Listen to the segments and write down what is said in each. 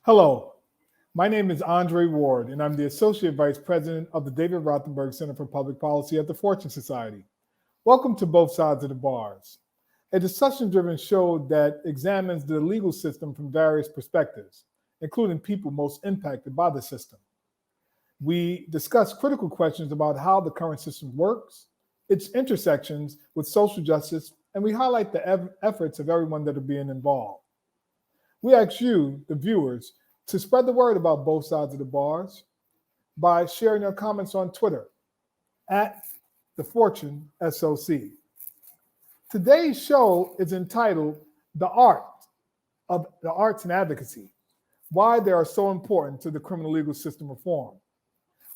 Hello, my name is Andre Ward, and I'm the Associate Vice President of the David Rothenberg Center for Public Policy at the Fortune Society. Welcome to Both Sides of the Bars, a discussion-driven show that examines the legal system from various perspectives, including people most impacted by the system. We discuss critical questions about how the current system works, its intersections with social justice, and we highlight the efforts of everyone that are being involved. We ask you, the viewers, to spread the word about both sides of the bars by sharing your comments on Twitter at the Fortune SOC. Today's show is entitled The Art of the Arts and Advocacy, Why They Are So Important to the Criminal Legal System Reform.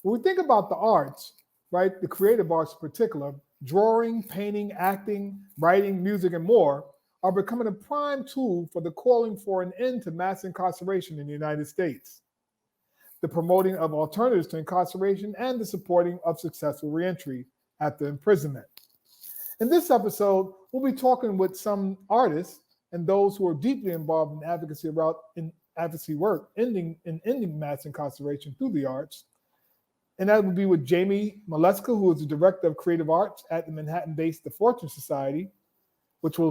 When we think about the arts, right, the creative arts in particular, drawing, painting, acting, writing, music, and more, are becoming a prime tool for the calling for an end to mass incarceration in the United States, the promoting of alternatives to incarceration, and the supporting of successful reentry after imprisonment. In this episode, we'll be talking with some artists and those who are deeply involved in advocacy work, ending mass incarceration through the arts. And that would be with Jamie Maleszka, who is the Director of Creative Arts at the Manhattan-based The Fortune Society,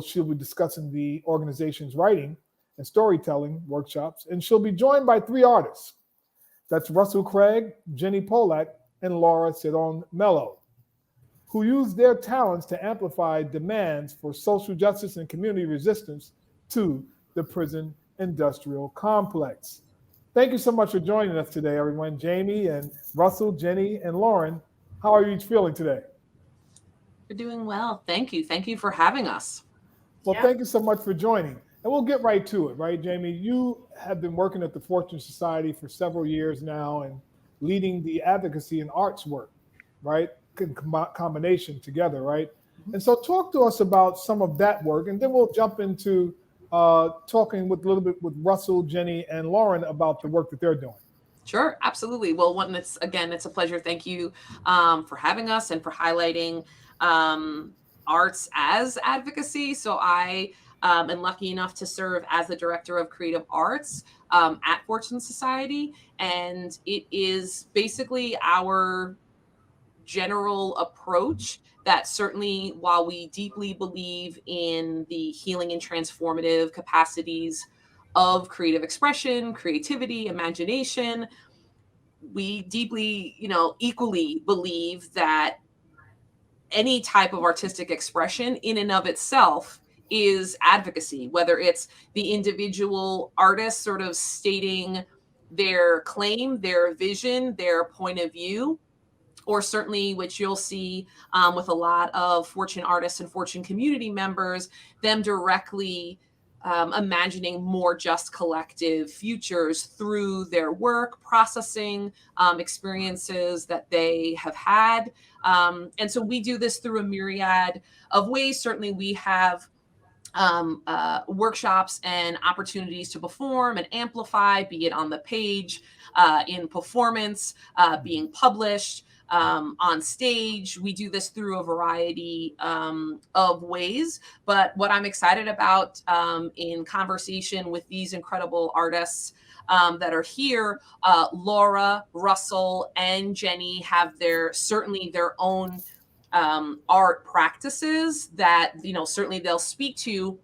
she'll be discussing the organization's writing and storytelling workshops. And she'll be joined by three artists. That's Russell Craig, Jenny Polak, and Laura Cerón Melo, who use their talents to amplify demands for social justice and community resistance to the prison industrial complex. Thank you so much for joining us today, everyone. Jamie and Russell, Jenny, and Lauren, how are you each feeling today? We're doing well. Thank you. Thank you for having us. Well, Thank you so much for joining. And we'll get right to it, right, Jamie? You have been working at the Fortune Society for several years now and leading the advocacy and arts work, right? Combination together, right? And so talk to us about some of that work, and then we'll jump into talking with a little bit with Russell, Jenny, and Lauren about the work that they're doing. Sure, absolutely. Well, it's a pleasure. Thank you for having us and for highlighting arts as advocacy. So I am lucky enough to serve as the Director of Creative Arts at Fortune Society. And it is basically our general approach that certainly, while we deeply believe in the healing and transformative capacities of creative expression, creativity, imagination, we deeply, equally believe that any type of artistic expression in and of itself is advocacy, whether it's the individual artist sort of stating their claim, their vision, their point of view, or certainly, which you'll see with a lot of Fortune artists and Fortune community members, them directly imagining more just collective futures through their work, processing experiences that they have had. And so we do this through a myriad of ways. Certainly we have workshops and opportunities to perform and amplify, be it on the page, in performance, being published, on stage. We do this through a variety of ways. But what I'm excited about in conversation with these incredible artists that are here, Laura, Russell, and Jenny have certainly their own art practices that, certainly they'll speak to,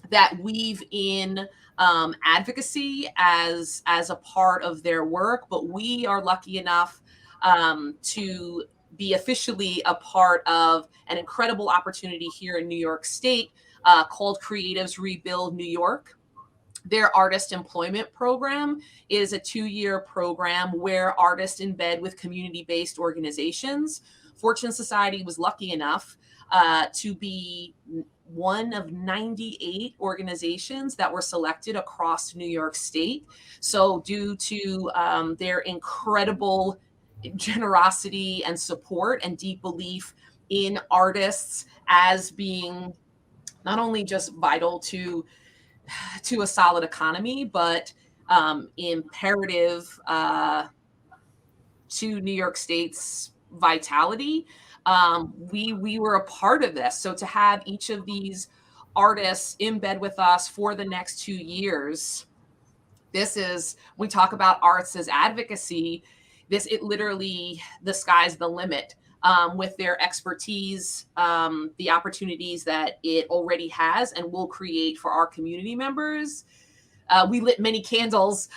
that weave in advocacy as a part of their work. But we are lucky enough to be officially a part of an incredible opportunity here in New York State called Creatives Rebuild New York. Their artist employment program is a 2-year program where artists embed with community-based organizations. Fortune Society was lucky enough to be one of 98 organizations that were selected across New York State. So due to their incredible generosity and support and deep belief in artists as being not only just vital to a solid economy, but imperative to New York State's vitality. We were a part of this. So to have each of these artists in bed with us for the next 2 years, we talk about arts as advocacy. It literally, the sky's the limit. With their expertise, the opportunities that it already has and will create for our community members. We lit many candles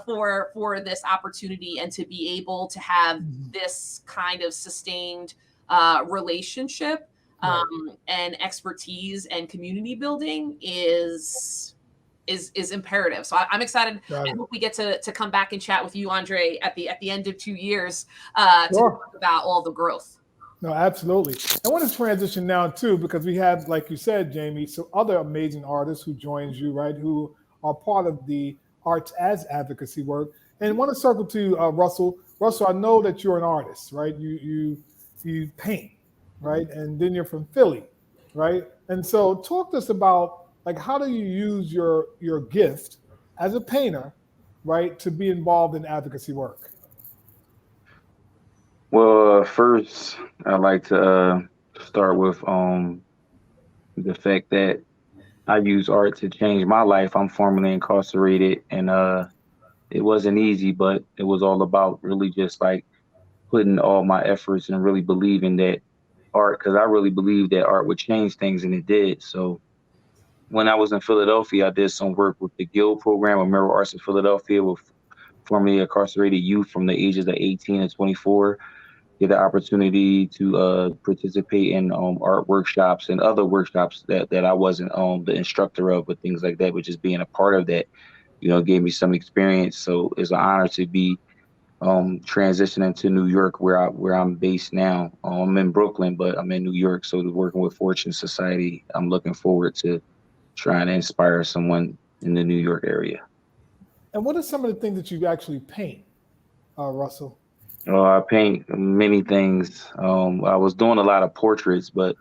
for this opportunity, and to be able to have this kind of sustained relationship and expertise and community building is imperative. So I'm excited. I hope we get to come back and chat with you, Andre, at the end of 2 years to talk about all the growth. No, absolutely. I want to transition now too, because we have, like you said, Jamie, so other amazing artists who joined you, right, who are part of the arts as advocacy work. And I want to circle to Russell. Russell, I know that you're an artist, right? You paint, right? And then you're from Philly, right? And so talk to us about, like, how do you use your gift as a painter, right, to be involved in advocacy work? Well, first, I'd like to start with the fact that I use art to change my life. I'm formerly incarcerated, and it wasn't easy, but it was all about really just like putting all my efforts and really believing that art, because I really believed that art would change things, and it did. So when I was in Philadelphia, I did some work with the Guild program of Mural Arts in Philadelphia with formerly incarcerated youth from the ages of 18 and 24. Get the opportunity to participate in art workshops and other workshops that I wasn't the instructor of, but things like that, but just being a part of that, gave me some experience. So it's an honor to be transitioning to New York, where I'm based now. I'm in Brooklyn, but I'm in New York. So working with Fortune Society, I'm looking forward to trying to inspire someone in the New York area. And what are some of the things that you actually paint, Russell? I paint many things. I was doing a lot of portraits, but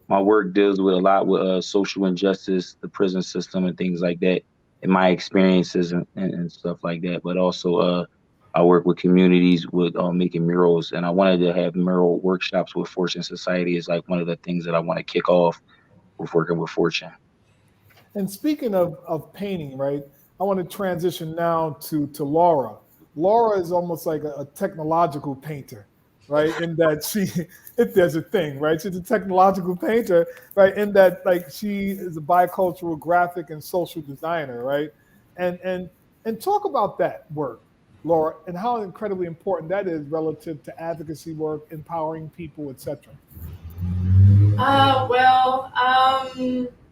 my work deals with a lot with social injustice, the prison system, and things like that, and my experiences and stuff like that. But also, I work with communities with making murals, and I wanted to have mural workshops with Fortune Society. Is like one of the things that I want to kick off with working with Fortune. And speaking of painting, right, I want to transition now to Laura. Laura is almost like a technological painter, right? In that if there's a thing, right? She's a technological painter, right? In that, like, she is a bicultural graphic and social designer, right? And talk about that work, Laura, and how incredibly important that is relative to advocacy work, empowering people, etc.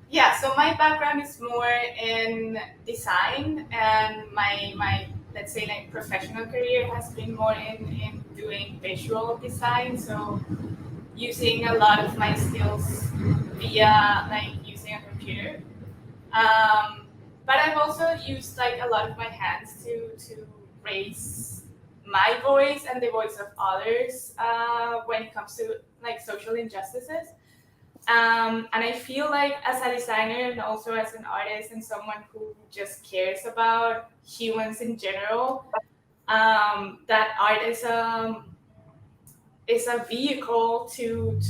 Yeah, so my background is more in design, and my let's say like professional career has been more in doing visual design. So using a lot of my skills via like using a computer. But I've also used like a lot of my hands to raise my voice and the voice of others when it comes to like social injustices. And I feel like as a designer and also as an artist and someone who just cares about humans in general, that art is a vehicle to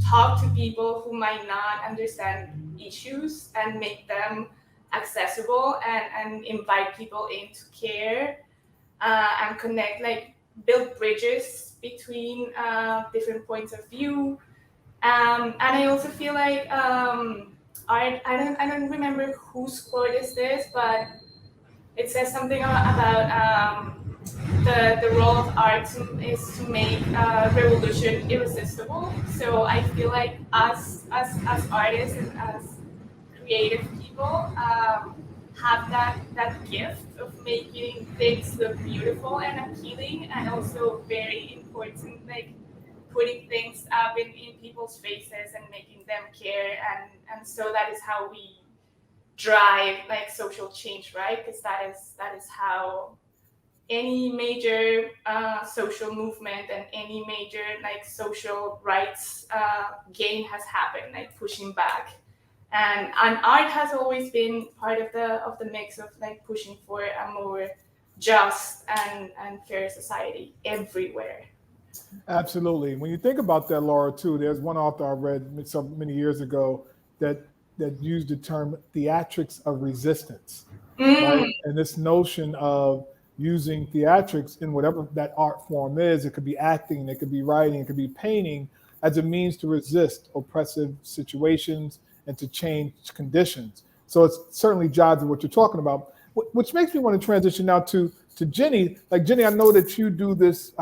talk to people who might not understand issues and make them accessible and invite people in to care and connect, like build bridges between different points of view. And I also feel like art. I don't remember whose quote is this, but it says something about the role of art is to make revolution irresistible. So I feel like us as artists and as creative people have that gift of making things look beautiful and appealing, and also very important, like putting things up in people's faces and making them care, and so that is how we drive like social change, right? Because that is how any major social movement and any major like social rights gain has happened, like pushing back. And art has always been part of the mix of like pushing for a more just and fair society everywhere. Absolutely. When you think about that, Laura, too, there's one author I read so many years ago that used the term theatrics of resistance, right? And this notion of using theatrics in whatever that art form is, it could be acting, it could be writing, it could be painting, as a means to resist oppressive situations and to change conditions. So it's certainly jives with what you're talking about, which makes me want to transition now to Jenny. Like Jenny, I know that you do this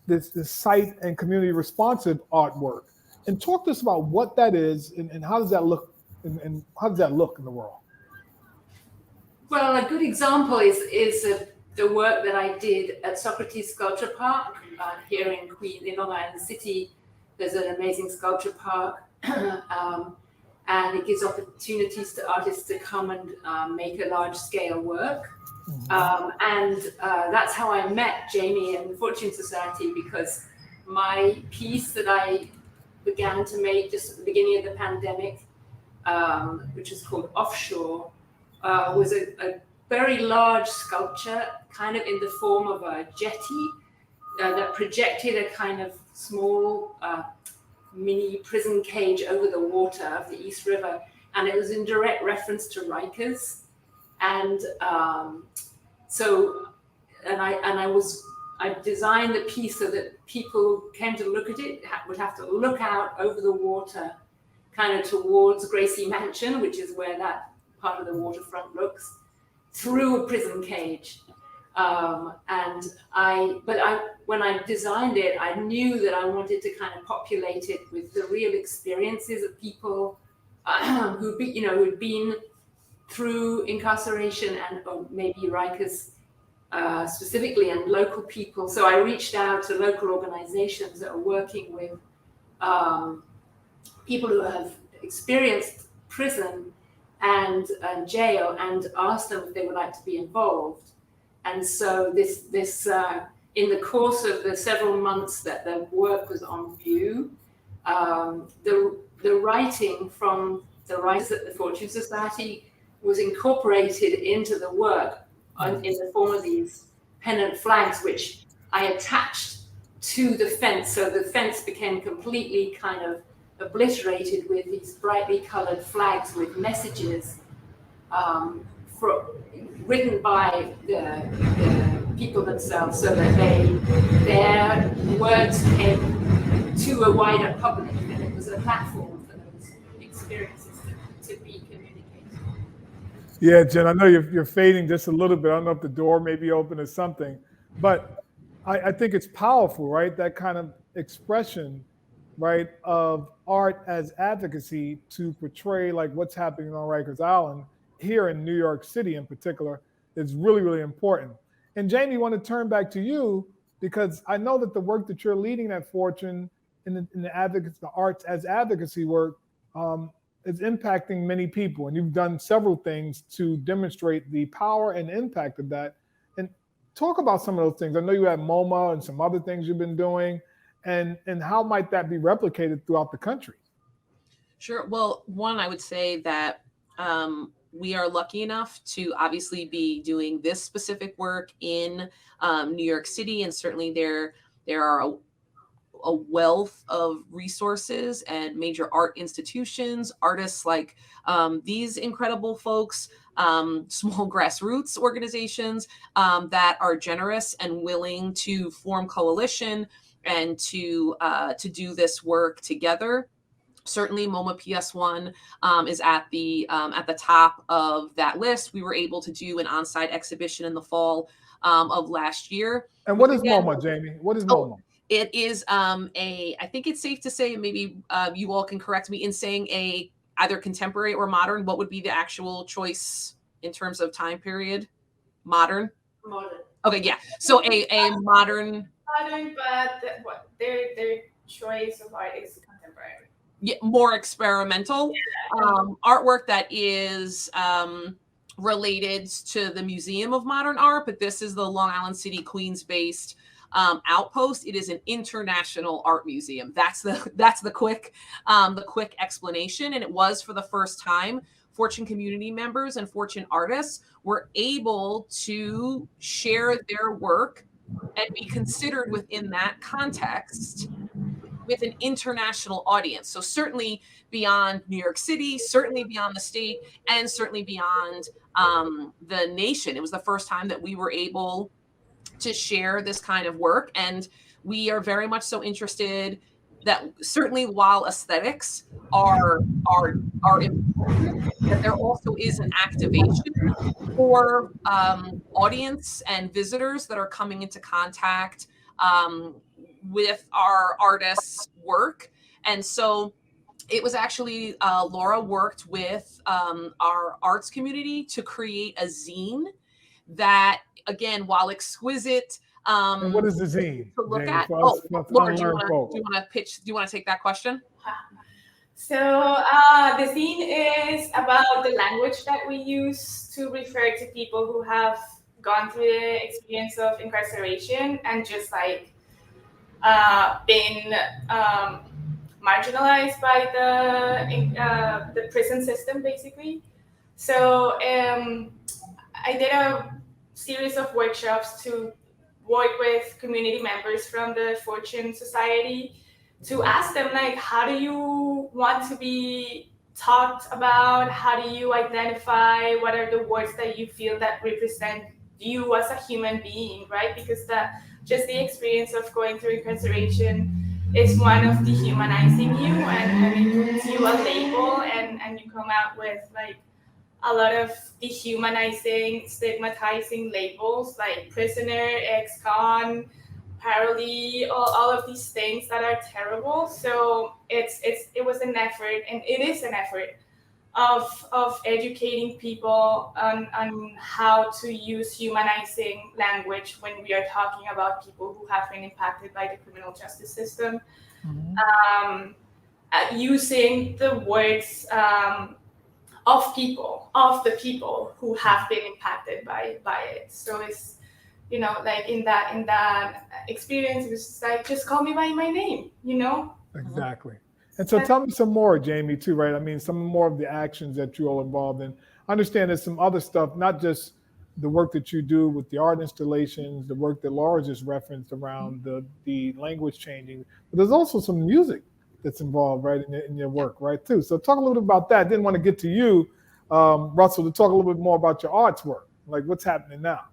this site and community responsive artwork, and talk to us about what that is and how does that look and how does that look in the world? Well, a good example is the work that I did at Socrates Sculpture Park here in Long Island City. There's an amazing sculpture park, and it gives opportunities to artists to come and make a large-scale work. And that's how I met Jamie and the Fortune Society, because my piece that I began to make just at the beginning of the pandemic, which is called Offshore, was a very large sculpture, kind of in the form of a jetty that projected a kind of small mini prison cage over the water of the East River. And it was in direct reference to Rikers. And I designed the piece so that people who came to look at it would have to look out over the water, kind of towards Gracie Mansion, which is where that part of the waterfront looks, through a prison cage. When I designed it, I knew that I wanted to kind of populate it with the real experiences of people who'd been through incarceration and maybe Rikers specifically, and local people. So I reached out to local organizations that are working with people who have experienced prison and jail, and asked them if they would like to be involved. And so this in the course of the several months that the work was on view, the writing from the writers at the Fortune Society was incorporated into the work in the form of these pennant flags, which I attached to the fence. So the fence became completely kind of obliterated with these brightly colored flags with messages written by the people themselves, so that their words came to a wider public, and it was a platform for those experiences to be communicated. Yeah, Jen, I know you're fading just a little bit. I don't know if the door may be open or something, but I think it's powerful, right? That kind of expression, right, of art as advocacy to portray like what's happening on Rikers Island here in New York City in particular is really, really important. And Jamie, I want to turn back to you, because I know that the work that you're leading at Fortune in the arts as advocacy work is impacting many people. And you've done several things to demonstrate the power and impact of that. And talk about some of those things. I know you have MoMA and some other things you've been doing, and how might that be replicated throughout the country? Sure. Well, one, I would say that we are lucky enough to obviously be doing this specific work in New York City, and certainly there are a wealth of resources and major art institutions, artists like these incredible folks, small grassroots organizations that are generous and willing to form coalition and to do this work together. Certainly, MoMA PS1 is at the top of that list. We were able to do an on-site exhibition in the fall of last year. And what is MoMA, Jamie? What is MoMA? It is I think it's safe to say, maybe you all can correct me in saying either contemporary or modern. What would be the actual choice in terms of time period? Modern? Modern. Okay, yeah. So a modern. Modern, but their choice of art is contemporary. Yeah, more experimental artwork that is related to the Museum of Modern Art, but this is the Long Island City, Queens-based outpost. It is an international art museum. That's the quick explanation. And it was, for the first time, Fortune community members and Fortune artists were able to share their work and be considered within that context with an international audience. So certainly beyond New York City, certainly beyond the state, and certainly beyond the nation. It was the first time that we were able to share this kind of work. And we are very much so interested that certainly while aesthetics are important, that there also is an activation for audience and visitors that are coming into contact with our artists' work. And so it was actually Laura worked with our arts community to create a zine that, again, while exquisite, And what is the zine, to look Jamie, at. for Oh, us Laura, do you unlearned folks? want to pitch? Do you want to take that question? So the zine is about the language that we use to refer to people who have gone through the experience of incarceration and just like been marginalized by the prison system, basically. So I did a series of workshops to work with community members from the Fortune Society to ask them, like, how do you want to be talked about? How do you identify? What are the words that you feel that represent you as a human being, right? Because just the experience of going through incarceration is one of dehumanizing you, and it puts you a label, and you come out with like a lot of dehumanizing, stigmatizing labels like prisoner, ex-con, parolee, all of these things that are terrible. So it was an effort, and it is an effort of educating people on how to use humanizing language when we are talking about people who have been impacted by the criminal justice system. Mm-hmm. Using the words of the people who have been impacted by it. So it's, you know, like in that experience, it was just like, just call me by my name, you know? Exactly. And so tell me some more, Jamie, too, right? I mean, some more of the actions that you're all involved in. I understand there's some other stuff, not just the work that you do with the art installations, the work that Laura just referenced around the language changing, but there's also some music that's involved, right, in your work, right, too. So talk a little bit about that. Didn't want to get to you, Russell, to talk a little bit more about your arts work, like what's happening now.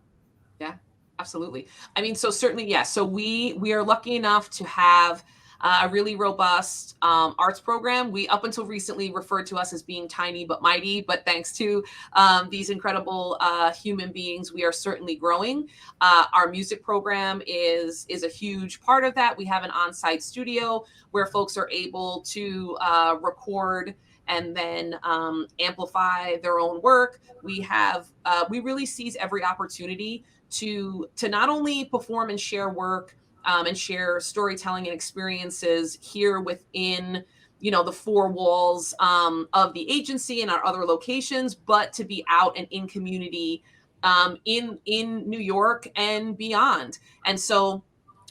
Yeah, absolutely. I mean, so certainly, yes. So we are lucky enough to have a really robust arts program. We, up until recently, referred to us as being tiny but mighty, but thanks to these incredible human beings, we are certainly growing. Our music program is a huge part of that. We have an on-site studio where folks are able to record and then amplify their own work. We really seize every opportunity to not only perform and share work and share storytelling and experiences here within, you know, the four walls of the agency and our other locations, but to be out and in community in New York and beyond. And so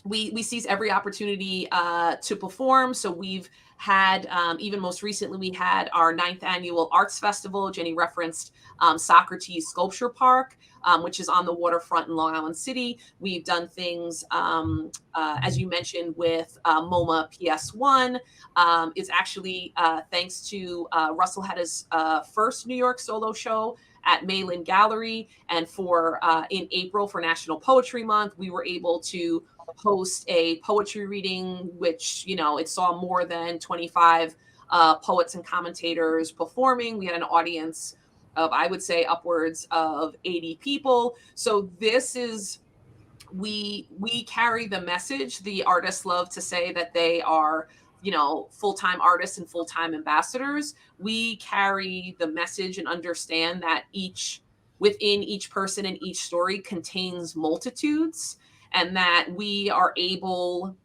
we seize every opportunity to perform. So we've had, even most recently, we had our 9th annual Arts Festival. Jenny referenced Socrates Sculpture Park, which is on the waterfront in Long Island City. We've done things, as you mentioned, with MoMA PS1. It's actually thanks to Russell had his first New York solo show at Malin Gallery. And for in April for National Poetry Month, we were able to host a poetry reading, which, you know, it saw more than 25 poets and commentators performing. We had an audience of, I would say, upwards of 80 people. So this is, we carry the message. The artists love to say that they are, you know, full-time artists and full-time ambassadors. We carry the message and understand that within each person and each story contains multitudes, and that we are able,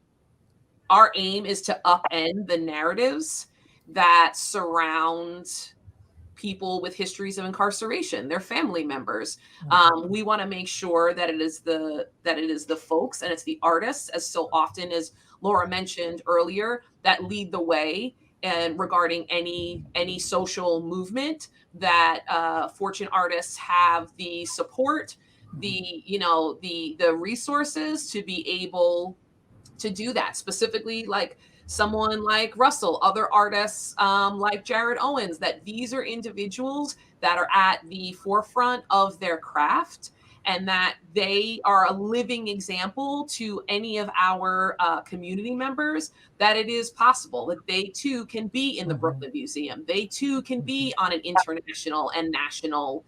our aim is to upend the narratives that surround people with histories of incarceration, their family members. We want to make sure that it is the folks and it's the artists, as so often as Laura mentioned earlier, that lead the way and regarding any social movement, that Fortune artists have the support, the resources to be able to do that. Specifically, like someone like Russell, other artists like Jared Owens, that these are individuals that are at the forefront of their craft, and that they are a living example to any of our community members that it is possible that they too can be in the Brooklyn Museum. They too can be on an international and national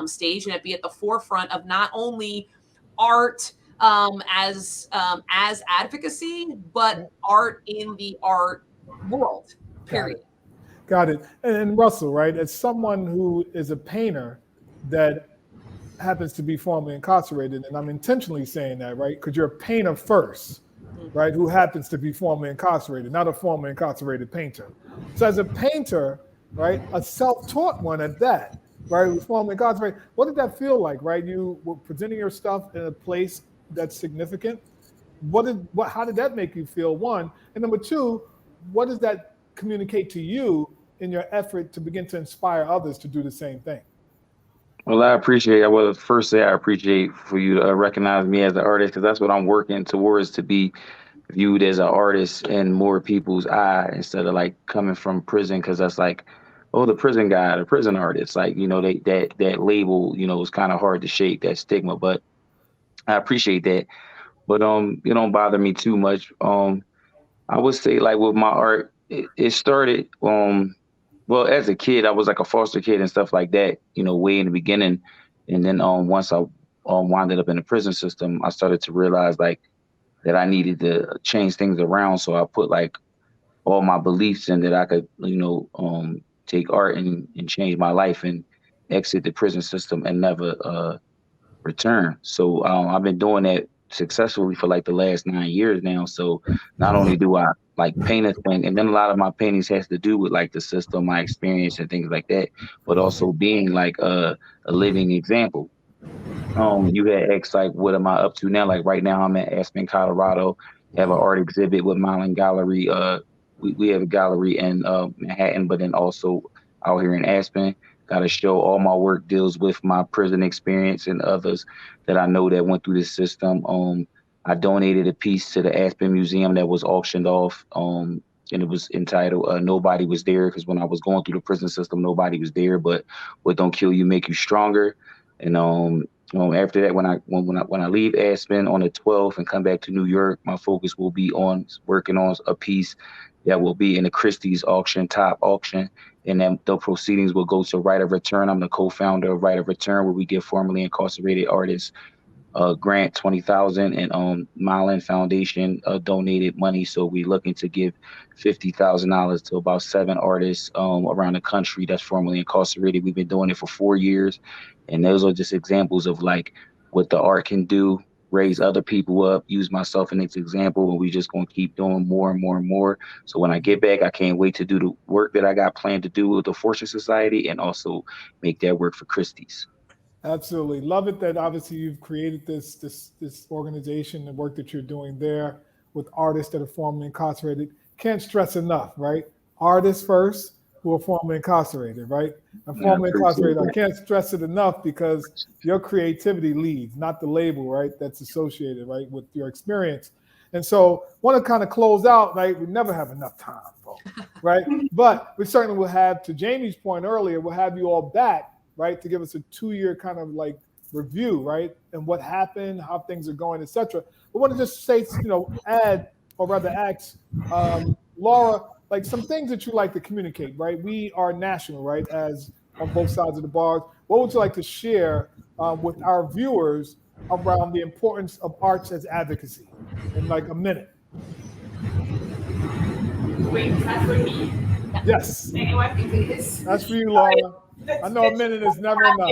stage, and be at the forefront of not only art as advocacy, but art in the art world, period. Got it. And Russell, right, as someone who is a painter that happens to be formerly incarcerated, and I'm intentionally saying that, right, because you're a painter first, right, who happens to be formerly incarcerated, not a formerly incarcerated painter. So as a painter, right, a self-taught one at that, right, who's formerly incarcerated, what did that feel like, right? You were presenting your stuff in a place that's significant. How did that make you feel, one? And number two, what does that communicate to you in your effort to begin to inspire others to do the same thing? Well, I first say I appreciate for you to recognize me as an artist, because that's what I'm working towards, to be viewed as an artist in more people's eye, instead of like coming from prison, because that's like, oh, the prison guy, the prison artist, like, that label, is kind of hard to shake, that stigma. But I appreciate that. But it don't bother me too much. I would say, like, with my art, it started well, as a kid, I was like a foster kid and stuff like that, way in the beginning. And then once I wound up in the prison system, I started to realize like that I needed to change things around. So I put like all my beliefs in that I could, take art and change my life and exit the prison system and never return. So I've been doing that successfully for like the last 9 years now. So not only do I like paint a thing, and then a lot of my paintings has to do with like the system, my experience and things like that, but also being like a living example. You had asked like, what am I up to now? Like right now I'm at Aspen, Colorado, have an art exhibit with Mylan Gallery. We have a gallery in Manhattan, but then also out here in Aspen. Got to show all my work deals with my prison experience and others that I know that went through this system. I donated a piece to the Aspen Museum that was auctioned off, and it was entitled "Nobody Was There," because when I was going through the prison system, nobody was there. But what don't kill you make you stronger. And after that, when I leave Aspen on the 12th and come back to New York, my focus will be on working on a piece that will be in the Christie's auction, top auction, and then the proceedings will go to Right of Return. I'm the co-founder of Right of Return, where we give formerly incarcerated artists grant $20,000, and Mylan Foundation donated money. So we're looking to give $50,000 to about 7 artists around the country that's formerly incarcerated. We've been doing it for 4 years, and those are just examples of like what the art can do. Raise other people up, use myself in this example, and we just gonna keep doing more and more and more. So when I get back, I can't wait to do the work that I got planned to do with the Fortune Society, and also make that work for Christie's. Absolutely. Love it that obviously you've created this organization, the work that you're doing there with artists that are formerly incarcerated. Can't stress enough, right? Artists first who are formerly incarcerated, right? And formerly incarcerated, I can't stress it enough, because your creativity leads, not the label, right? That's associated, right, with your experience. And so want to kind of close out, right? We never have enough time, folks, right? But we certainly will have, to Jamie's point earlier, we'll have you all back, right, to give us a 2-year kind of like review, right, and what happened, how things are going, etc. I want to just say, add, or rather ask Laura, like some things that you like to communicate, right? We are national, right, as on both sides of the bars. What would you like to share with our viewers around the importance of arts as advocacy in like a minute? Wait, is that for me? Yes. Anyone think it is? That's for you, Laura. I know a minute is never enough.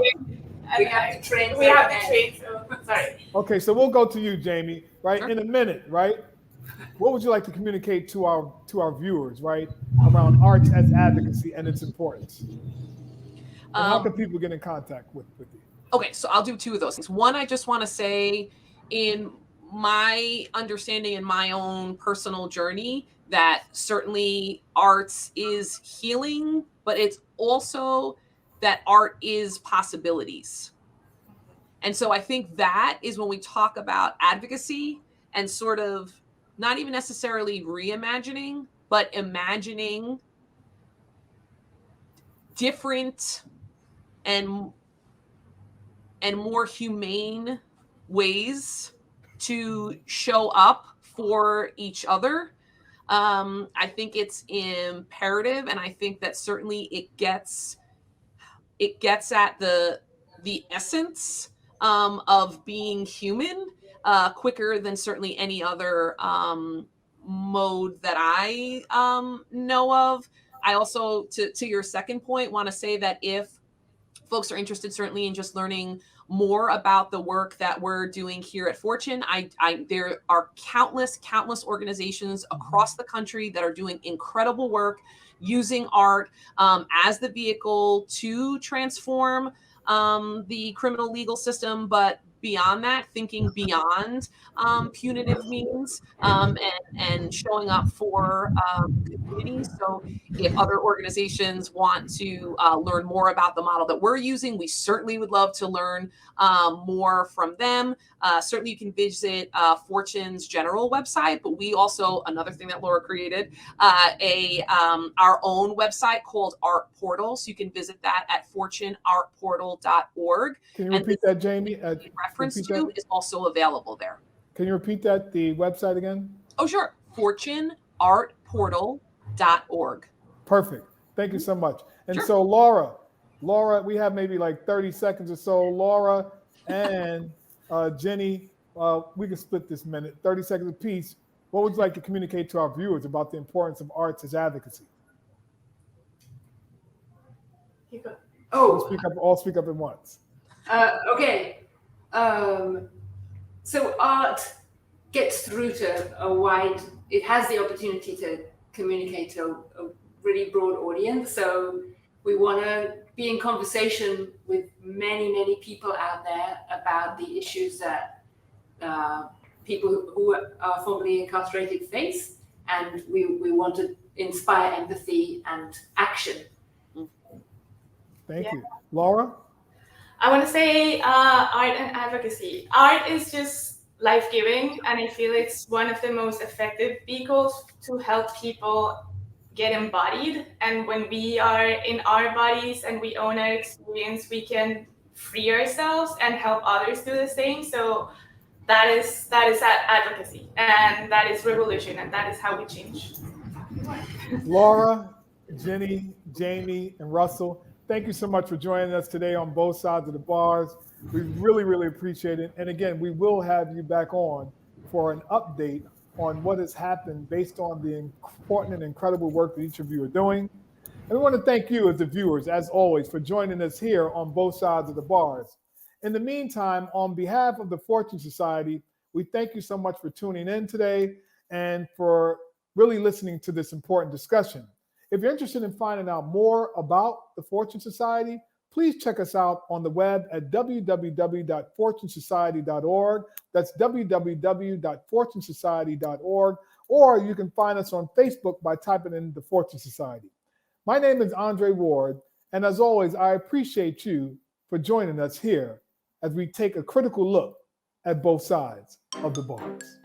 We have to train. So sorry. Okay, so we'll go to you, Jamie, right? In a minute, right? What would you like to communicate to our viewers, right, around arts as advocacy and its importance? And how can people get in contact with you? Okay, so I'll do 2 of those things. One, I just want to say, in my understanding and my own personal journey, that certainly arts is healing, but it's also that art is possibilities. And so I think that is when we talk about advocacy and sort of not even necessarily reimagining, but imagining different and more humane ways to show up for each other. I think it's imperative, and I think that certainly it gets at the essence of being human quicker than certainly any other mode that I know of. I also, to your second point, want to say that if folks are interested certainly in just learning more about the work that we're doing here at Fortune, there are countless organizations across the country that are doing incredible work using art as the vehicle to transform the criminal legal system, but beyond that, thinking beyond punitive means and showing up for communities. So if other organizations want to learn more about the model that we're using, we certainly would love to learn more from them. Certainly you can visit Fortune's general website, but we also, another thing that Laura created, our own website called Art Portal. So you can visit that at fortuneartportal.org. Can you repeat that, Jamie? Reference to is also available there. Can you repeat that, the website again? Oh, sure. fortuneartportal.org. Perfect. Thank you so much. And Sure. so Laura, we have maybe like 30 seconds or so. Laura and Jenny, we can split this minute, 30 seconds apiece. What would you like to communicate to our viewers about the importance of arts as advocacy? All speak up at once. Okay. So art gets through to it has the opportunity to communicate to a really broad audience. So we want to be in conversation with many people out there about the issues that people who are formerly incarcerated face. And we want to inspire empathy and action. Thank you. Laura? I want to say art and advocacy. Art is just life-giving, and I feel it's one of the most effective vehicles to help people get embodied. And when we are in our bodies and we own our experience, we can free ourselves and help others do the same. So that is advocacy, and that is revolution, and that is how we change. Laura, Jenny, Jamie, and Russell, thank you so much for joining us today on both sides of the bars. We really appreciate it. And again, we will have you back on for an update on what has happened based on the important and incredible work that each of you are doing. And we want to thank you as the viewers, as always, for joining us here on both sides of the bars. In the meantime, on behalf of the Fortune Society, we thank you so much for tuning in today and for really listening to this important discussion. If you're interested in finding out more about the Fortune Society, please check us out on the web at www.fortunesociety.org. That's www.fortunesociety.org. Or you can find us on Facebook by typing in the Fortune Society. My name is Andre Ward, and as always, I appreciate you for joining us here as we take a critical look at both sides of the bars.